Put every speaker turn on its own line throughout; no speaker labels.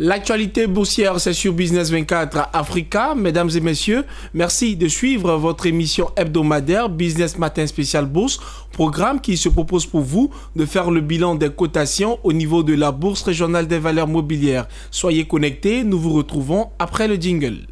L'actualité boursière, c'est sur Business 24 Africa. Mesdames et messieurs, merci de suivre votre émission hebdomadaire Business Matin Spécial Bourse, programme qui se propose pour vous de faire le bilan des cotations au niveau de la Bourse régionale des valeurs mobilières. Soyez connectés, nous vous retrouvons après le jingle.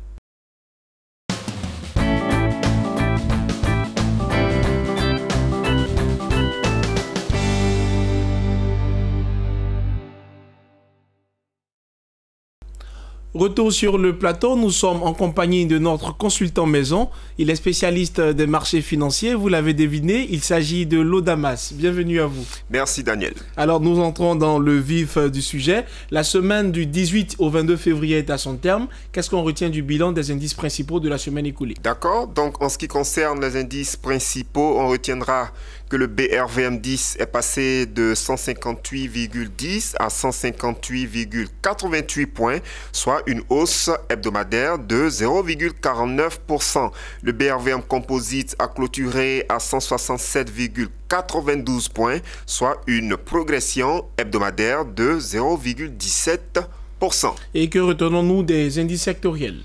Retour sur le plateau, nous sommes en compagnie de notre consultant maison. Il est spécialiste des marchés financiers, vous l'avez deviné, il s'agit de Lodamas. Bienvenue à vous.
Merci Daniel.
Alors nous entrons dans le vif du sujet. La semaine du 18 au 22 février est à son terme. Qu'est-ce qu'on retient du bilan des indices principaux de la semaine écoulée?
D'accord, donc en ce qui concerne les indices principaux, on retiendra que le BRVM10 est passé de 158,10 à 158,88 points, soit une hausse hebdomadaire de 0,49%. Le BRVM Composite a clôturé à 167,92 points, soit une progression hebdomadaire de 0,17%.
Et que retenons-nous des indices sectoriels?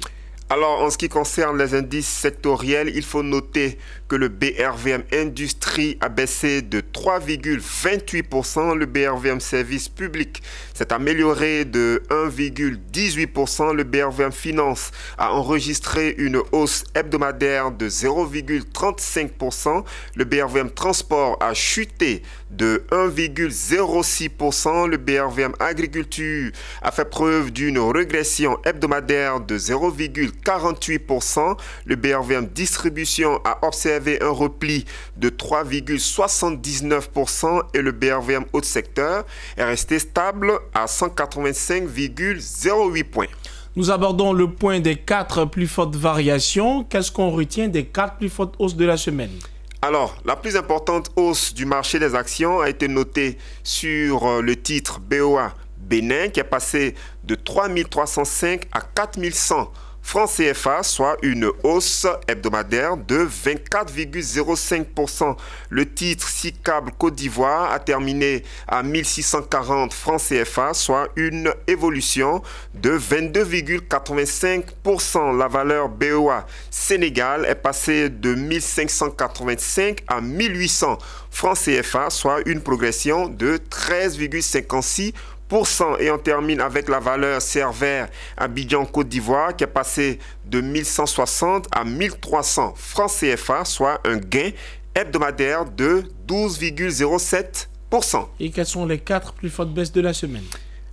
Alors, en ce qui concerne les indices sectoriels, il faut noter que le BRVM Industrie a baissé de 3,28%. Le BRVM Service Public s'est amélioré de 1,18%. Le BRVM Finance a enregistré une hausse hebdomadaire de 0,35%. Le BRVM Transport a chuté de 1,06%. Le BRVM Agriculture a fait preuve d'une régression hebdomadaire de 0,48%. Le BRVM Distribution a observé un repli de 3,79% et le BRVM Haut Secteur est resté stable à 185,08 points.
Nous abordons le point des 4 plus fortes variations. Qu'est-ce qu'on retient des 4 plus fortes hausses de la semaine?
Alors, la plus importante hausse du marché des actions a été notée sur le titre BOA Bénin qui est passé de 3305 à 4100 francs CFA, soit une hausse hebdomadaire de 24,05%. Le titre SICABL Côte d'Ivoire a terminé à 1640 francs CFA, soit une évolution de 22,85%. La valeur BOA Sénégal est passée de 1585 à 1800 francs CFA, soit une progression de 13,56%. Et on termine avec la valeur Cervère Abidjan Côte d'Ivoire qui est passée de 1160 à 1300 francs CFA, soit un gain hebdomadaire de 12,07%.
Et quelles sont les 4 plus fortes baisses de la semaine?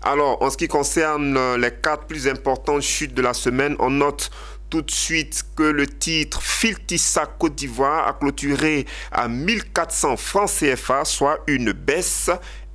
Alors, en ce qui concerne les 4 plus importantes chutes de la semaine, on note tout de suite que le titre Filtissa Côte d'Ivoire a clôturé à 1400 francs CFA, soit une baisse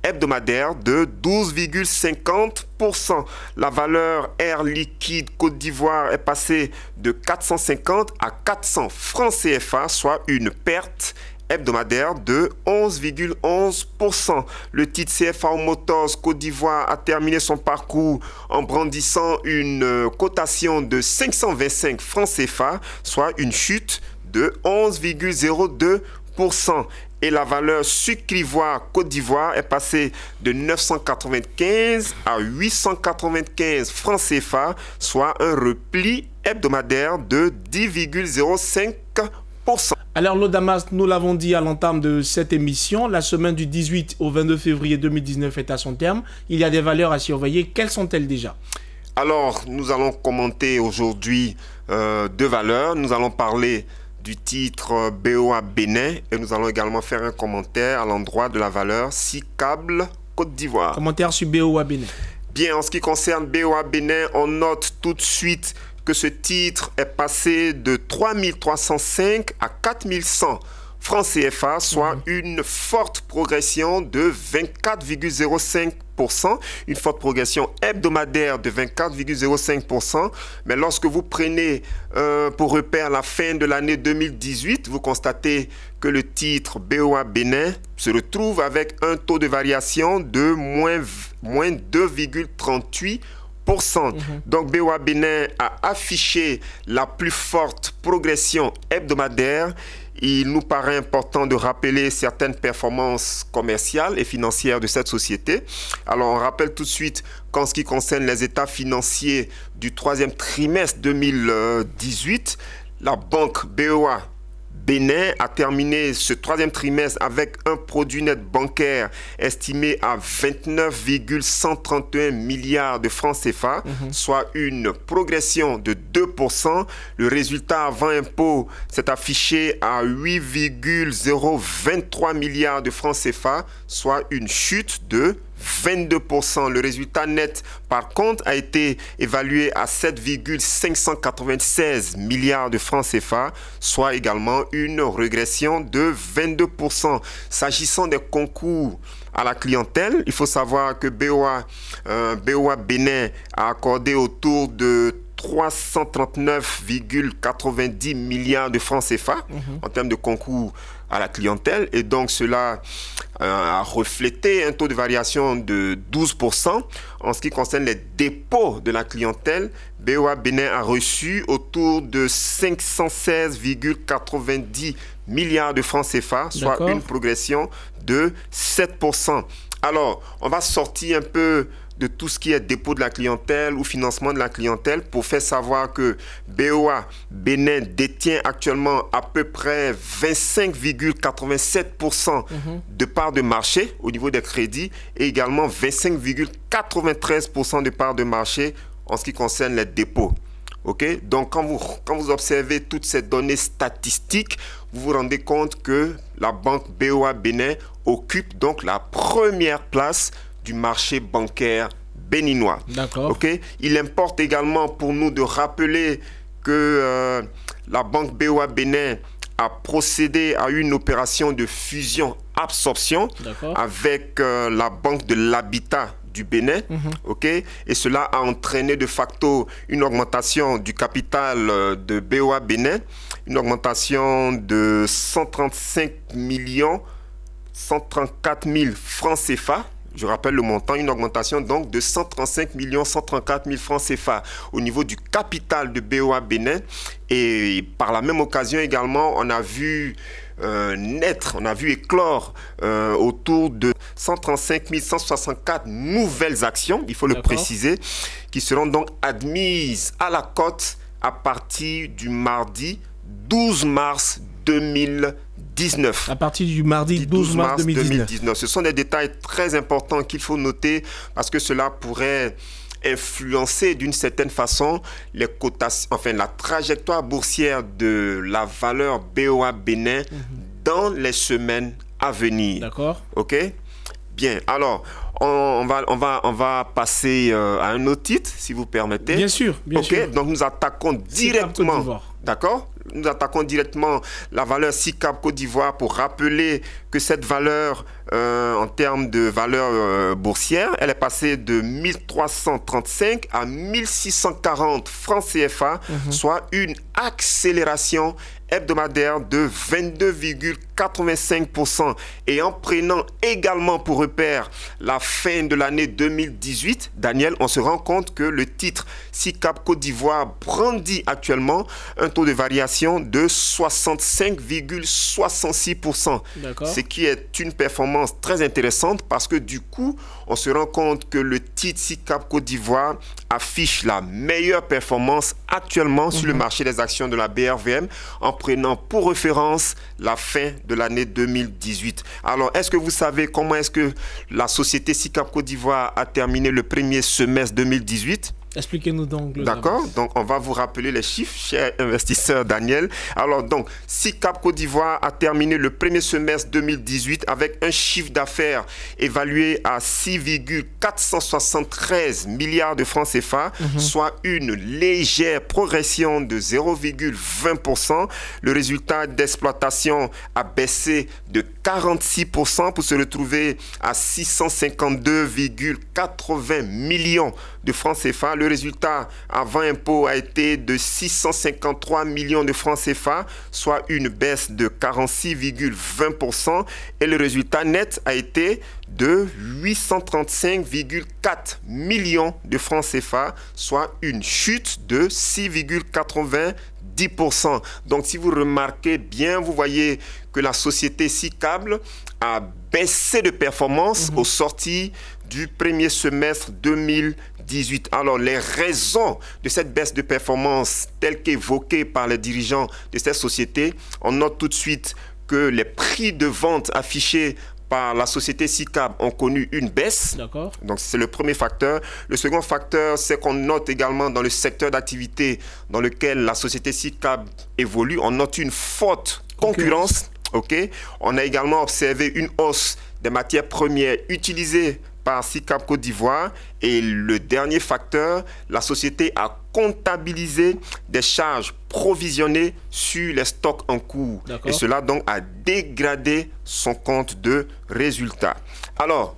hebdomadaire de 12,50%. La valeur Air Liquide Côte d'Ivoire est passée de 450 à 400 francs CFA, soit une perte hebdomadaire de 11,11%. Le titre CFA Motors Côte d'Ivoire a terminé son parcours en brandissant une cotation de 525 francs CFA, soit une chute de 11,02%. Et la valeur sucre ivoire Côte d'Ivoire est passée de 995 à 895 francs CFA, soit un repli hebdomadaire de 10,05%.
Alors Lodamas, nous l'avons dit à l'entame de cette émission, la semaine du 18 au 22 février 2019 est à son terme. Il y a des valeurs à surveiller. Quelles sont-elles déjà?
Alors, nous allons commenter aujourd'hui 2 valeurs. Nous allons parler du titre BOA Bénin et nous allons également faire un commentaire à l'endroit de la valeur SICABL Côte d'Ivoire.
Commentaire sur BOA Bénin.
Bien, en ce qui concerne BOA Bénin, on note tout de suite que ce titre est passé de 3305 à 4100 francs CFA, soit une forte progression de 24,05%, une forte progression hebdomadaire de 24,05%. Mais lorsque vous prenez pour repère la fin de l'année 2018, vous constatez que le titre BOA Bénin se retrouve avec un taux de variation de moins 2,38%. Donc BOA Bénin a affiché la plus forte progression hebdomadaire. il nous paraît important de rappeler certaines performances commerciales et financières de cette société. Alors, on rappelle tout de suite qu'en ce qui concerne les états financiers du troisième trimestre 2018, la banque BOA Bénin a terminé ce troisième trimestre avec un produit net bancaire estimé à 29,131 milliards de francs CFA, soit une progression de 2%. Le résultat avant impôt s'est affiché à 8,023 milliards de francs CFA, soit une chute de 22%. Le résultat net, par contre, a été évalué à 7,596 milliards de francs CFA, soit également une régression de 22%. S'agissant des concours à la clientèle, il faut savoir que BOA Bénin a accordé autour de 339,90 milliards de francs CFA en termes de concours à la clientèle, et donc cela a reflété un taux de variation de 12%. En ce qui concerne les dépôts de la clientèle, BOA Bénin a reçu autour de 516,90 milliards de francs CFA, soit une progression de 7%. Alors, on va sortir un peu de tout ce qui est dépôt de la clientèle ou financement de la clientèle pour faire savoir que BOA Bénin détient actuellement à peu près 25,87% de part de marché au niveau des crédits et également 25,93% de part de marché en ce qui concerne les dépôts. Okay? Donc, quand vous observez toutes ces données statistiques, vous vous rendez compte que la banque BOA Bénin occupe donc la première place du marché bancaire béninois.
D'accord.
Okay? Il importe également pour nous de rappeler que la banque BOA Bénin a procédé à une opération de fusion-absorption avec la banque de l'habitat du Bénin, et cela a entraîné de facto une augmentation du capital de BOA Bénin, une augmentation de 134 000 francs CFA. Je rappelle le montant, une augmentation donc de 135 134 000 francs CFA au niveau du capital de BOA Bénin. Et par la même occasion également, on a vu éclore autour de 135 164 nouvelles actions, il faut le préciser, qui seront donc admises à la cote à partir du mardi 12 mars 2019.
À partir du mardi 12 mars 2019.
Ce sont des détails très importants qu'il faut noter parce que cela pourrait influencer d'une certaine façon les cotations, enfin la trajectoire boursière de la valeur BOA Bénin dans les semaines à venir.
D'accord.
OK? Bien. Alors, on va passer à un autre titre, si vous permettez.
Bien sûr, bien sûr.
Donc, nous attaquons directement. D'accord? Nous attaquons directement la valeur SICAP Côte d'Ivoire pour rappeler que cette valeur, en termes de valeur boursière, elle est passée de 1335 à 1640 francs CFA, soit une accélération hebdomadaire de 22,85%. Et en prenant également pour repère la fin de l'année 2018, Daniel, on se rend compte que le titre SICAP Côte d'Ivoire brandit actuellement un taux de variation de 65,66%. Ce qui est une performance très intéressante parce que du coup, on se rend compte que le titre SICAP Côte d'Ivoire affiche la meilleure performance actuellement sur le marché des actions de la BRVM en prenant pour référence la fin de l'année 2018. Alors, est-ce que vous savez comment est-ce que la société SICAP Côte d'Ivoire a terminé le premier semestre 2018?
Expliquez-nous donc.
D'accord, donc on va vous rappeler les chiffres, cher investisseur Daniel. Alors donc, SICAP Côte d'Ivoire a terminé le premier semestre 2018 avec un chiffre d'affaires évalué à 6,473 milliards de francs CFA, soit une légère progression de 0,20%. Le résultat d'exploitation a baissé de 46% pour se retrouver à 652,80 millions de francs CFA. Le résultat avant impôt a été de 653 millions de francs CFA, soit une baisse de 46,20%. Et le résultat net a été de 835,4 millions de francs CFA, soit une chute de 6,90%. 10%. Donc, si vous remarquez bien, vous voyez que la société SICAB a baissé de performance au sorti du premier semestre 2018. Alors, les raisons de cette baisse de performance, telles qu'évoquées par les dirigeants de cette société, on note tout de suite que les prix de vente affichés par la société SICAB ont connu une baisse.
D'accord.
Donc, c'est le premier facteur. Le second facteur, c'est qu'on note également dans le secteur d'activité dans lequel la société SICAB évolue, on note une forte concurrence. Okay. On a également observé une hausse des matières premières utilisées par SICAB Côte d'Ivoire. Et le dernier facteur, la société a comptabilisé des charges provisionnées sur les stocks en cours. Et cela donc a dégradé son compte de résultats. Alors,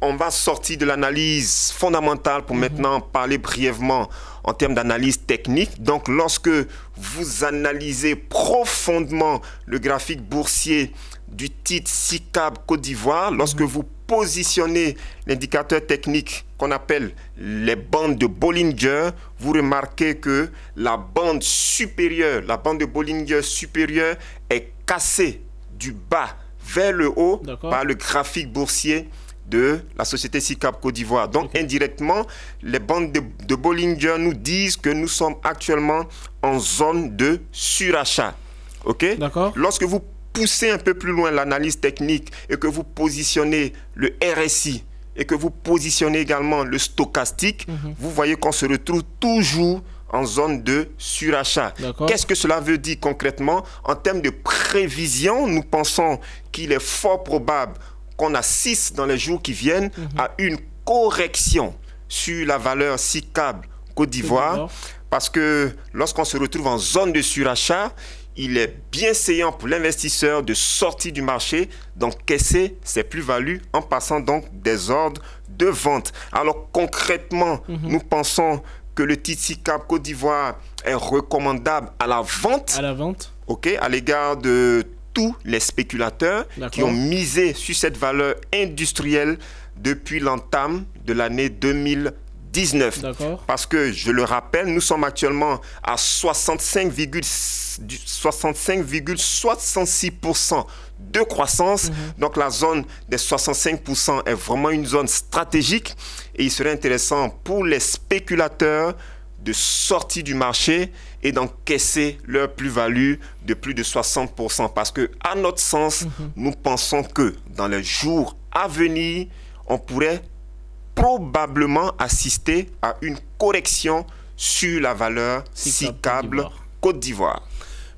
on va sortir de l'analyse fondamentale pour maintenant parler brièvement en termes d'analyse technique. Donc, lorsque vous analysez profondément le graphique boursier du titre SICAB Côte d'Ivoire, lorsque vous positionnez l'indicateur technique qu'on appelle les bandes de Bollinger, vous remarquez que la bande supérieure, la bande de Bollinger supérieure est cassée du bas vers le haut par le graphique boursier de la société SICAB Côte d'Ivoire. Donc, indirectement, les bandes de Bollinger nous disent que nous sommes actuellement en zone de surachat. OK? Lorsque vous poussez un peu plus loin l'analyse technique et que vous positionnez le RSI et que vous positionnez également le stochastique, vous voyez qu'on se retrouve toujours en zone de surachat. Qu'est-ce que cela veut dire concrètement? En termes de prévision, nous pensons qu'il est fort probable qu'on assiste dans les jours qui viennent à une correction sur la valeur SICAB Côte d'Ivoire, parce que lorsqu'on se retrouve en zone de surachat, il est bien séant pour l'investisseur de sortir du marché, d'encaisser ses plus-values en passant donc des ordres de vente. Alors concrètement, nous pensons que le titre SICAB Côte d'Ivoire est recommandable à la vente. À l'égard de tous les spéculateurs qui ont misé sur cette valeur industrielle depuis l'entame de l'année 2019. Parce que, je le rappelle, nous sommes actuellement à 65,66% de croissance. Donc, la zone des 65% est vraiment une zone stratégique. Et il serait intéressant pour les spéculateurs de sortir du marché et d'encaisser leur plus-value de plus de 60%. Parce que, à notre sens, nous pensons que dans les jours à venir, on pourrait probablement assister à une correction sur la valeur SICAB Côte d'Ivoire.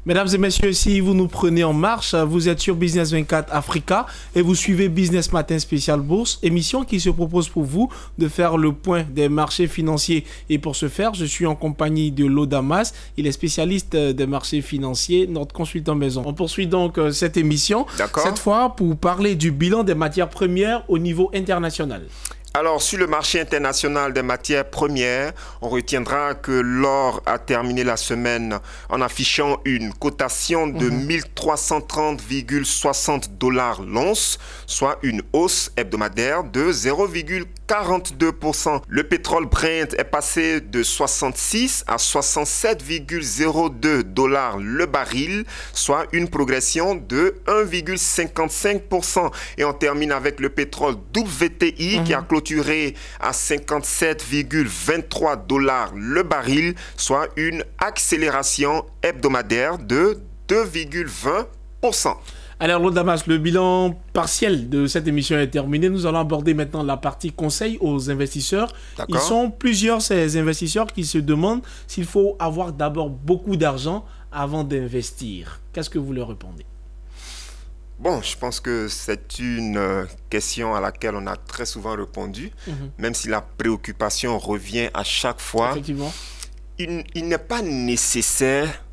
Mesdames et messieurs, si vous nous prenez en marche, vous êtes sur Business 24 Africa et vous suivez Business Matin Spécial Bourse, émission qui se propose pour vous de faire le point des marchés financiers. Et pour ce faire, je suis en compagnie de Lodamas. Il est spécialiste des marchés financiers, notre consultant maison. On poursuit donc cette émission, cette fois pour parler du bilan des matières premières au niveau international.
Alors, sur le marché international des matières premières, on retiendra que l'or a terminé la semaine en affichant une cotation de 1330,60 $ l'once, soit une hausse hebdomadaire de 0,42%. Le pétrole Brent est passé de 66 à 67,02 $ le baril, soit une progression de 1,55%. Et on termine avec le pétrole WTI qui a clôturé à 57,23 $ le baril, soit une accélération hebdomadaire de 2,20%.
Alors, Lodamas, le bilan partiel de cette émission est terminé. Nous allons aborder maintenant la partie conseil aux investisseurs. Ils sont plusieurs, ces investisseurs, qui se demandent s'il faut avoir d'abord beaucoup d'argent avant d'investir. Qu'est-ce que vous leur répondez?
Bon, je pense que c'est une question à laquelle on a très souvent répondu, même si la préoccupation revient à chaque fois.
Effectivement.
Il n'est pas nécessaire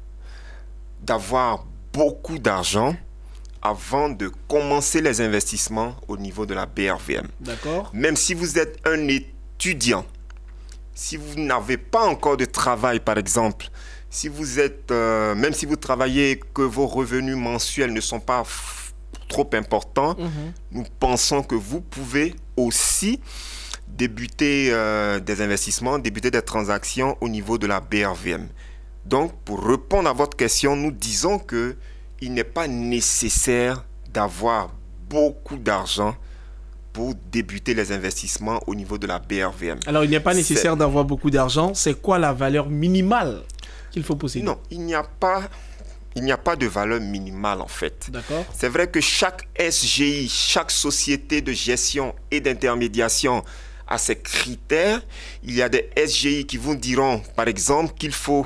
d'avoir beaucoup d'argent avant de commencer les investissements au niveau de la BRVM. Même si vous êtes un étudiant, si vous n'avez pas encore de travail, par exemple, si vous êtes, même si vous travaillez, que vos revenus mensuels ne sont pas trop importants, nous pensons que vous pouvez aussi débuter des investissements, débuter des transactions au niveau de la BRVM. Donc, pour répondre à votre question, nous disons qu'il n'est pas nécessaire d'avoir beaucoup d'argent pour débuter les investissements au niveau de la BRVM.
Alors, il n'est pas nécessaire d'avoir beaucoup d'argent. C'est quoi la valeur minimale qu'il faut posséder?
Non, il n'y a pas de valeur minimale en fait.
D'accord.
C'est vrai que chaque SGI, chaque société de gestion et d'intermédiation a ses critères. Il y a des SGI qui vous diront, par exemple, qu'il faut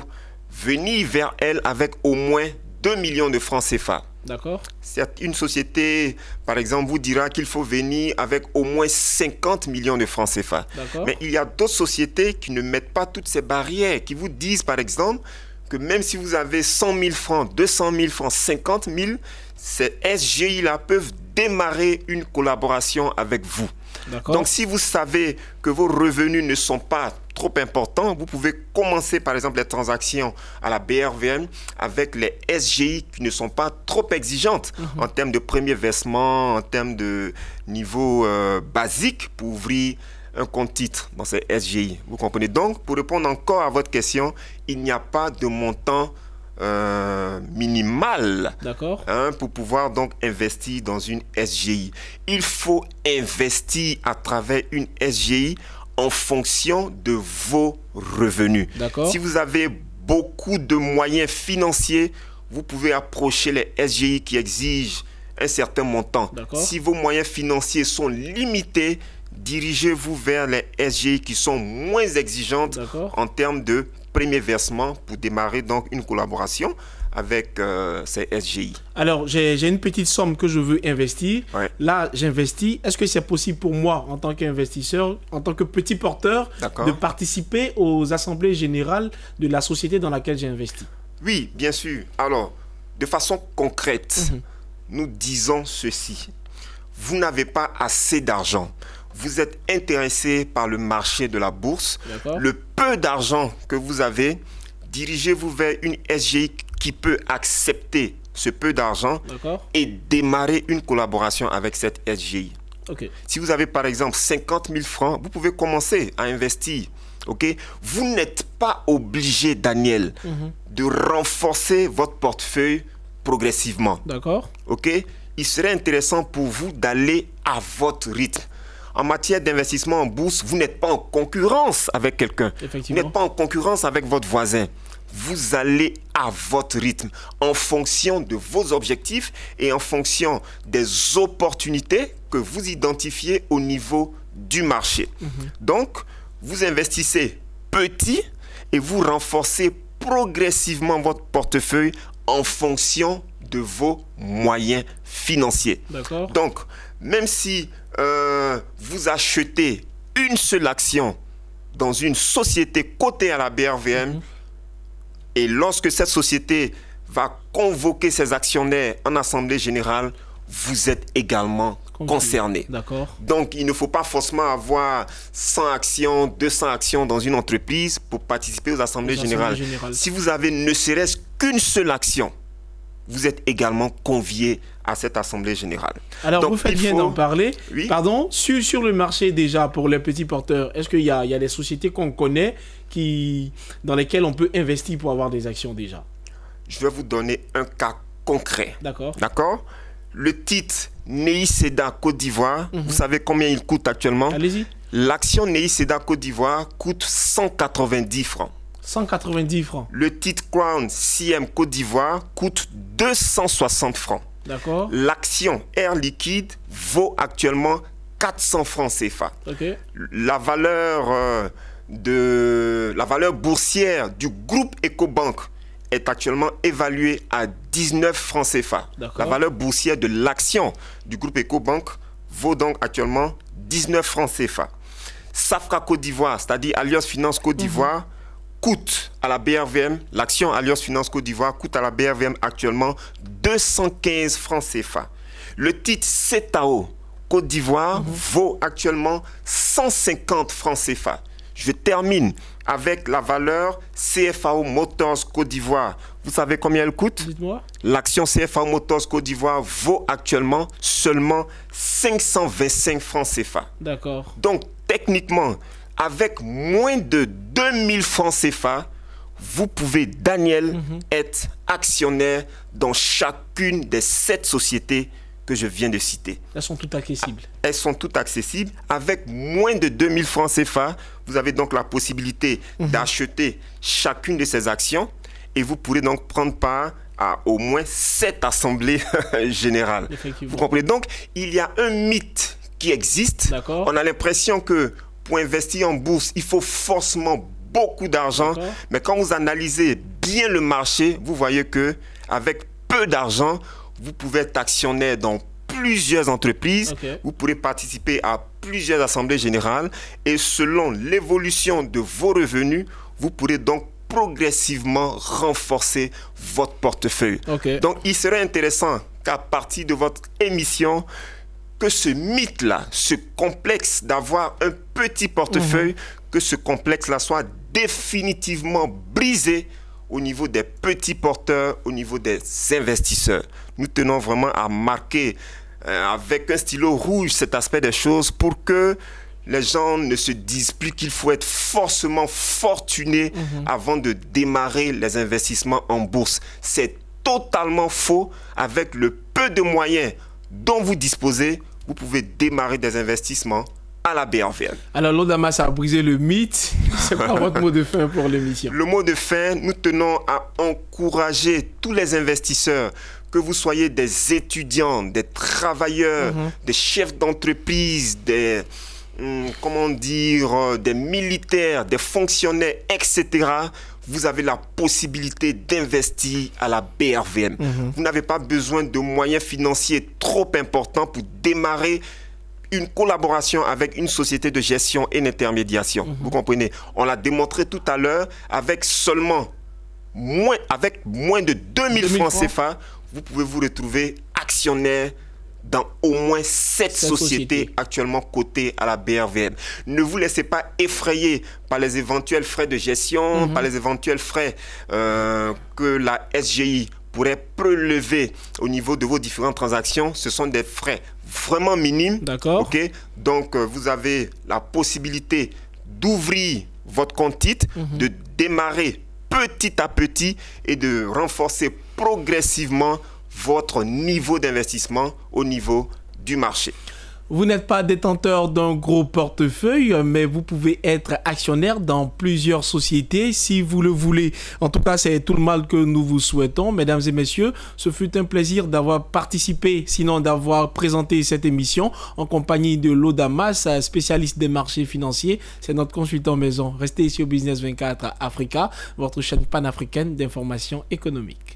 venir vers elles avec au moins 2 millions de francs CFA.
D'accord.
Une société, par exemple, vous dira qu'il faut venir avec au moins 50 millions de francs CFA. Mais il y a d'autres sociétés qui ne mettent pas toutes ces barrières, qui vous disent, par exemple, que même si vous avez 100 000 francs, 200 000 francs, 50 000, ces SGI-là peuvent démarrer une collaboration avec vous. Donc, si vous savez que vos revenus ne sont pas trop importants, vous pouvez commencer, par exemple, les transactions à la BRVM avec les SGI qui ne sont pas trop exigeantes en termes de premier versement, en termes de niveau basique pour ouvrir un compte titre dans ces SGI. Vous comprenez? Donc, pour répondre encore à votre question, il n'y a pas de montant minimal pour pouvoir donc investir dans une SGI. Il faut investir à travers une SGI en fonction de vos revenus. Si vous avez beaucoup de moyens financiers, vous pouvez approcher les SGI qui exigent un certain montant. Si vos moyens financiers sont limités, dirigez-vous vers les SGI qui sont moins exigeantes en termes de premier versement pour démarrer donc une collaboration avec ces SGI.
Alors, j'ai une petite somme que je veux investir. Là, j'investis. Est-ce que c'est possible pour moi, en tant qu'investisseur, en tant que petit porteur, de participer aux assemblées générales de la société dans laquelle j'ai investi?
Oui, bien sûr. Alors, de façon concrète, nous disons ceci. Vous n'avez pas assez d'argent. Vous êtes intéressé par le marché de la bourse. Le peu d'argent que vous avez, dirigez-vous vers une SGI qui peut accepter ce peu d'argent et démarrer une collaboration avec cette SGI. Si vous avez par exemple 50 000 francs, vous pouvez commencer à investir. Vous n'êtes pas obligé, Daniel, de renforcer votre portefeuille progressivement. Il serait intéressant pour vous d'aller à votre rythme. En matière d'investissement en bourse, vous n'êtes pas en concurrence avec quelqu'un. Vous n'êtes pas en concurrence avec votre voisin. Vous allez à votre rythme, en fonction de vos objectifs et en fonction des opportunités que vous identifiez au niveau du marché. Donc, vous investissez petit et vous renforcez progressivement votre portefeuille en fonction de vos moyens financiers. Donc, même si vous achetez une seule action dans une société cotée à la BRVM, et lorsque cette société va convoquer ses actionnaires en assemblée générale, vous êtes également concerné. Donc, il ne faut pas forcément avoir 100 actions, 200 actions dans une entreprise pour participer aux assemblées générales. Si vous avez ne serait-ce qu'une seule action, vous êtes également convié à cette assemblée générale.
Alors, donc, vous faites bien d'en parler. Pardon, sur le marché déjà, pour les petits porteurs, est-ce qu'il y a des sociétés qu'on connaît dans lesquelles on peut investir pour avoir des actions déjà?
Je vais vous donner un cas concret. D'accord. Le titre Nei Seda Côte d'Ivoire, vous savez combien il coûte actuellement?
Allez-y.
L'action Nei Seda Côte d'Ivoire coûte 190 francs.
190 francs.
Le titre Crown CM Côte d'Ivoire coûte 260 francs. L'action Air Liquide vaut actuellement 400 francs CFA. La valeur boursière du groupe Ecobank est actuellement évaluée à 19 francs CFA. La valeur boursière de l'action du groupe Ecobank vaut donc actuellement 19 francs CFA. Safra Côte d'Ivoire, c'est-à-dire Alliance Finance Côte d'Ivoire, coûte à la BRVM, l'action Alliance Finance Côte d'Ivoire coûte à la BRVM actuellement 215 francs CFA. Le titre CETAO Côte d'Ivoire vaut actuellement 150 francs CFA. Je termine avec la valeur CFAO Motors Côte d'Ivoire. Vous savez combien elle coûte?
Dites-moi.
L'action CFAO Motors Côte d'Ivoire vaut actuellement seulement 525 francs CFA. Donc, techniquement, avec moins de 2000 francs CFA, vous pouvez, Daniel, être actionnaire dans chacune des 7 sociétés que je viens de citer.
Elles sont toutes accessibles.
Elles sont toutes accessibles. Avec moins de 2000 francs CFA, vous avez donc la possibilité d'acheter chacune de ces actions et vous pourrez donc prendre part à au moins 7 assemblées générales. Vous comprenez? Donc, il y a un mythe qui existe. On a l'impression que pour investir en bourse, il faut forcément beaucoup d'argent. Mais quand vous analysez bien le marché, vous voyez que avec peu d'argent, vous pouvez être actionnaire dans plusieurs entreprises. Vous pourrez participer à plusieurs assemblées générales. Et selon l'évolution de vos revenus, vous pourrez donc progressivement renforcer votre portefeuille. Donc, il serait intéressant qu'à partir de votre émission, que ce mythe-là, ce complexe d'avoir un petit portefeuille, que ce complexe-là soit définitivement brisé au niveau des petits porteurs, au niveau des investisseurs. Nous tenons vraiment à marquer avec un stylo rouge cet aspect des choses pour que les gens ne se disent plus qu'il faut être forcément fortuné avant de démarrer les investissements en bourse. C'est totalement faux. Avec le peu de moyens dont vous disposez, vous pouvez démarrer des investissements à la BRVM.
Alors, l'Odamas a brisé le mythe. C'est quoi votre mot de fin pour l'émission?
Le mot de fin, nous tenons à encourager tous les investisseurs, que vous soyez des étudiants, des travailleurs, des chefs d'entreprise, des militaires, des fonctionnaires, etc. Vous avez la possibilité d'investir à la BRVM. Vous n'avez pas besoin de moyens financiers trop importants pour démarrer une collaboration avec une société de gestion et d'intermédiation. Vous comprenez? On l'a démontré tout à l'heure, avec moins de 2000 francs CFA, vous pouvez vous retrouver actionnaire dans au moins 7 sociétés actuellement cotées à la BRVM. Ne vous laissez pas effrayer par les éventuels frais de gestion, par les éventuels frais que la SGI pourrait prélever au niveau de vos différentes transactions. Ce sont des frais vraiment minimes. Donc, vous avez la possibilité d'ouvrir votre compte titre, de démarrer petit à petit et de renforcer progressivement votre niveau d'investissement au niveau du marché.
Vous n'êtes pas détenteur d'un gros portefeuille, mais vous pouvez être actionnaire dans plusieurs sociétés si vous le voulez. En tout cas, c'est tout le mal que nous vous souhaitons. Mesdames et messieurs, ce fut un plaisir d'avoir participé, sinon d'avoir présenté cette émission en compagnie de l'Odamas, spécialiste des marchés financiers. C'est notre consultant maison. Restez ici au Business 24 Africa, votre chaîne panafricaine d'information économique.